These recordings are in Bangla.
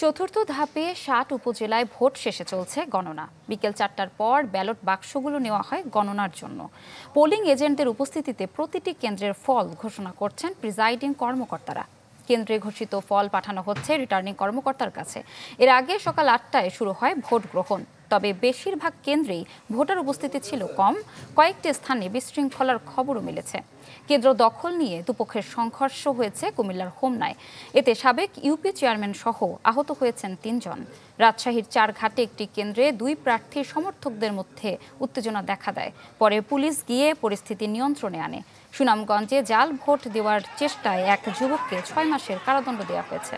চতুর্থ ধাপে ৬০ উপজেলায় ভোট শেষে চলছে গণনা। বিকেল ৪টার পর ব্যালট বাক্সগুলো নেওয়া হয় গণনার জন্য। পোলিং এজেন্টদের উপস্থিতিতে প্রতিটি কেন্দ্রের ফল ঘোষণা করছেন প্রিজাইডিং কর্মকর্তারা। কেন্দ্রে ঘোষিত ফল পাঠানো হচ্ছে রিটার্নিং কর্মকর্তার কাছে। এর আগে সকাল ৮টায় শুরু হয় ভোট গ্রহণ। তবে বেশিরভাগ কেন্দ্রেই ভোটার উপস্থিতি ছিল কম। কয়েকটি স্থানে বিশৃঙ্খলার খবরও মিলেছে। কেন্দ্র দখল নিয়ে দুপক্ষের সংঘর্ষ হয়েছে কুমিল্লার হোমনায়। এতে সাবেক ইউপি চেয়ারম্যান সহ আহত হয়েছেন ৩ জন। রাজশাহীর চারঘাটে একটি কেন্দ্রে ২ প্রার্থীর সমর্থকদের মধ্যে উত্তেজনা দেখা দেয়। পরে পুলিশ গিয়ে পরিস্থিতি নিয়ন্ত্রণে আনে। সুনামগঞ্জে জাল ভোট দেওয়ার চেষ্টায় এক যুবককে ৬ মাসের কারাদণ্ড দেওয়া হয়েছে।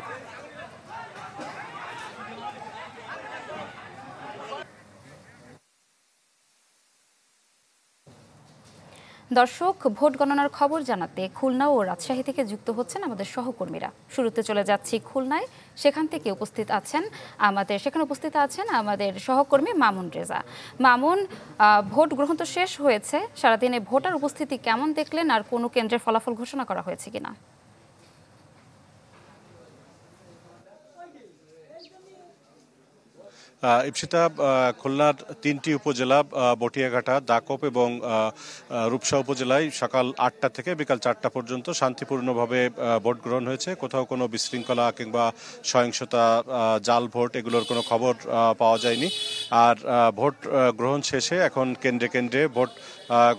দর্শক, ভোট গণনার খবর জানাতে খুলনা ও রাজশাহী থেকে যুক্ত হচ্ছেন আমাদের সহকর্মীরা। শুরুতে চলে যাচ্ছি খুলনায়। সেখানে উপস্থিত আছেন আমাদের সহকর্মী মামুন রেজা। মামুন, ভোট গ্রহণ তো শেষ হয়েছে, সারাদিনে ভোটার উপস্থিতি কেমন দেখলেন আর কোনো কেন্দ্রের ফলাফল ঘোষণা করা হয়েছে কিনা? ইপসিতা, খুলনার ৩টি উপজেলা বটিয়াঘাটা, দাকপ এবং রূপসা উপজেলায় সকাল ৮টা থেকে বিকাল ৪টা পর্যন্ত শান্তিপূর্ণভাবে ভোট গ্রহণ হয়েছে। কোথাও কোনো বিশৃঙ্খলা কিংবা সহিংসতা, জাল ভোট এগুলোর কোনো খবর পাওয়া যায়নি। আর ভোট গ্রহণ শেষে এখন কেন্দ্রে কেন্দ্রে ভোট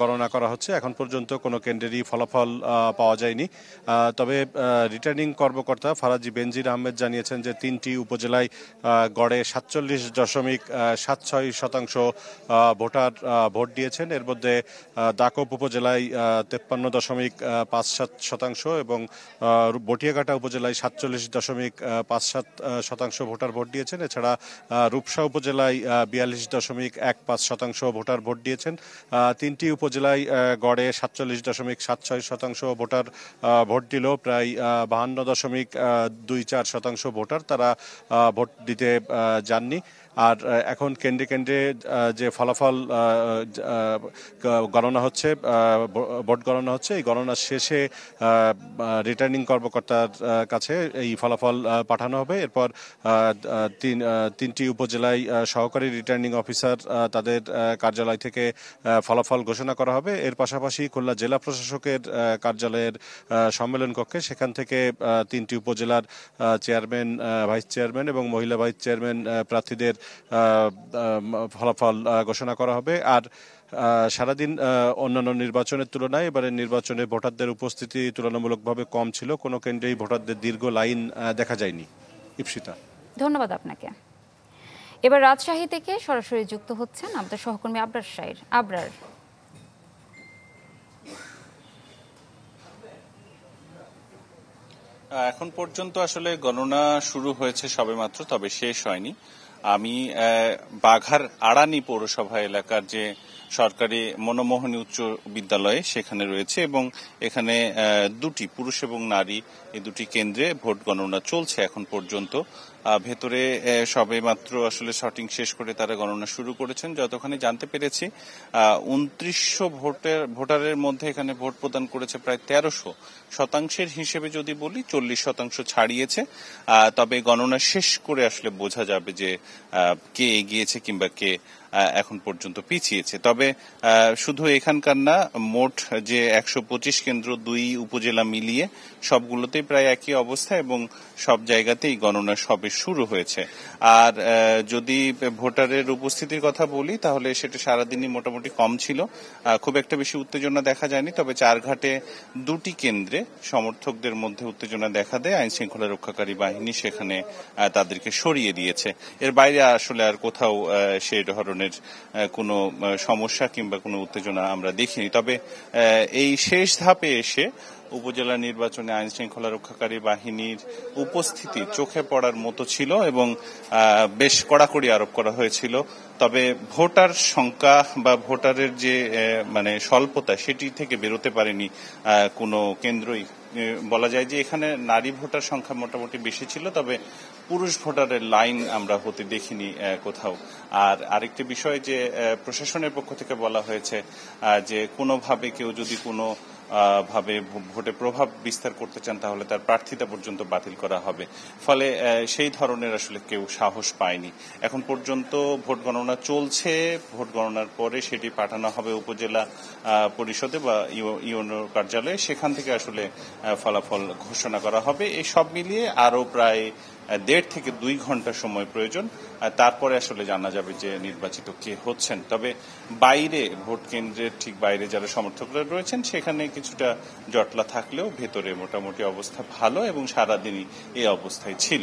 গণনা করা হচ্ছে। এখন পর্যন্ত কোনো কেন্দ্রেরই ফলাফল পাওয়া যায়নি। তবে রিটার্নিং কর্মকর্তা ফারাজি বেনজির আহমেদ জানিয়েছেন যে ৩টি উপজেলায় গড়ে ৪৭.76% ভোটার ভোট দিয়েছেন। এর মধ্যে দাকপ উপজেলায় 53.57% এবং বটিয়াঘাটা উপজেলায় 47.57% ভোটার ভোট দিয়েছেন। এছাড়া রূপসা উপজেলায় 42.15% ভোটার ভোট দিয়েছেন। ৩টি উপজেলায় গড়ে 47.76% ভোটার ভোট দিল। প্রায় 52.24% ভোটার তারা ভোট দিতে যাননি। আর এখন কেন্দ্রে কেন্দ্রে যে ফলাফল গণনা হচ্ছে, ভোট গণনা হচ্ছে, এই গণনা শেষে রিটার্নিং কর্মকর্তার কাছে এই ফলাফল পাঠানো হবে। এরপর ৩টি উপজেলায় সহকারী রিটার্নিং অফিসার তাদের কার্যালয় থেকে ফলাফল ঘোষণা করা হবে। এর পাশাপাশি খুলনা জেলা প্রশাসকের কার্যালয়ের সম্মেলন কক্ষে সেখান থেকে 3টি উপজেলার চেয়ারম্যান, ভাইস চেয়ারম্যান এবং মহিলা ভাইস চেয়ারম্যান প্রার্থীদের ফলাফল ঘোষণা করা হবে। আর সারাদিন অন্যান্য নির্বাচনের তুলনায় এবারে নির্বাচনে ভোটারদের উপস্থিতি তুলনামূলকভাবে কম ছিল। কোনো কেন্দ্রেই ভোটারদের দীর্ঘ লাইন দেখা যায়নি। ইপসিতা, ধন্যবাদ আপনাকে। এবার রাজশাহী থেকে সরাসরি যুক্ত হচ্ছেন আমাদের সহকর্মী আবরার। এখন পর্যন্ত আসলে গণনা শুরু হয়েছে সবেমাত্র, তবে শেষ হয়নি। আমি বাঘার আড়ানি পৌরসভা এলাকার যে সরকারি মনমোহনী উচ্চ বিদ্যালয়ে সেখানে রয়েছে এবং এখানে দুটি পুরুষ এবং নারী এই দুটি কেন্দ্রে ভোট গণনা চলছে এখন পর্যন্ত। ভেতরে সবে মাত্র আসলে শটিং শেষ করে তারা গণনা শুরু করেছেন। যতখানি জানতে পেরেছি ২৯০০ ভোটারের মধ্যে এখানে ভোট প্রদান করেছে প্রায় ১৩০০। শতাংশের হিসেবে যদি বলি ৪০% ছাড়িয়েছে। তবে গণনা শেষ করে আসলে বোঝা যাবে যে কে এগিয়েছে কিংবা কে এখন পর্যন্ত পিছিয়েছে। তবে শুধু এখানকার না, মোট যে ১২৫ কেন্দ্র ২ উপজেলা মিলিয়ে সবগুলোতেই প্রায় একই অবস্থা এবং সব জায়গাতেই গণনা সবে শুরু হয়েছে। আর যদি ভোটারের উপস্থিতির কথা বলি তাহলে সেটা সারাদিনই মোটামুটি কম ছিল, খুব একটা বেশি উত্তেজনা দেখা যায়নি। তবে চারঘাটে 2টি কেন্দ্রে সমর্থকদের মধ্যে উত্তেজনা দেখা দেয়। আইন শৃঙ্খলা রক্ষাকারী বাহিনী সেখানে তাদেরকে সরিয়ে দিয়েছে। এর বাইরে আসলে আর কোথাও সেই ধরনের কোনো সমস্যা কিংবা কোনো উত্তেজনা আমরা দেখিনি। তবে এই শেষ ধাপে এসে উপজেলা নির্বাচনে আইন শৃঙ্খলা রক্ষাকারী বাহিনীর উপস্থিতি চোখে পড়ার মতো ছিল এবং বেশ কড়াকড়ি আরোপ করা হয়েছিল। তবে ভোটার সংখ্যা বা ভোটারের যে স্বল্পতা সেটি থেকে বেরোতে পারেনি কোনো কেন্দ্রই। বলা যায় যে এখানে নারী ভোটার সংখ্যা মোটামুটি বেশি ছিল, তবে পুরুষ ভোটারের লাইন আমরা হতে দেখিনি কোথাও। আর আরেকটি বিষয় যে প্রশাসনের পক্ষ থেকে বলা হয়েছে যে কোনোভাবে কেউ যদি কোনো ভাবে ভোটে প্রভাব বিস্তার করতে চান তাহলে তার প্রার্থিতা পর্যন্ত বাতিল করা হবে। ফলে সেই ধরনের আসলে কেউ সাহস পায়নি। এখন পর্যন্ত ভোট গণনা চলছে। ভোট গণনার পরে সেটি পাঠানো হবে উপজেলা পরিষদে বা ইউনো কার্যালয়ে, সেখান থেকে আসলে ফলাফল ঘোষণা করা হবে। এই সব মিলিয়ে আরো প্রায় 1.5 থেকে 2 ঘন্টা সময় প্রয়োজন। তারপরে আসলে জানা যাবে যে নির্বাচিত কে হচ্ছেন। তবে বাইরে ভোট কেন্দ্রের ঠিক বাইরে যারা সমর্থকরা রয়েছেন সেখানে কিছুটা জটলা থাকলেও ভেতরে মোটামুটি অবস্থা ভালো এবং সারাদিনই এই অবস্থায় ছিল।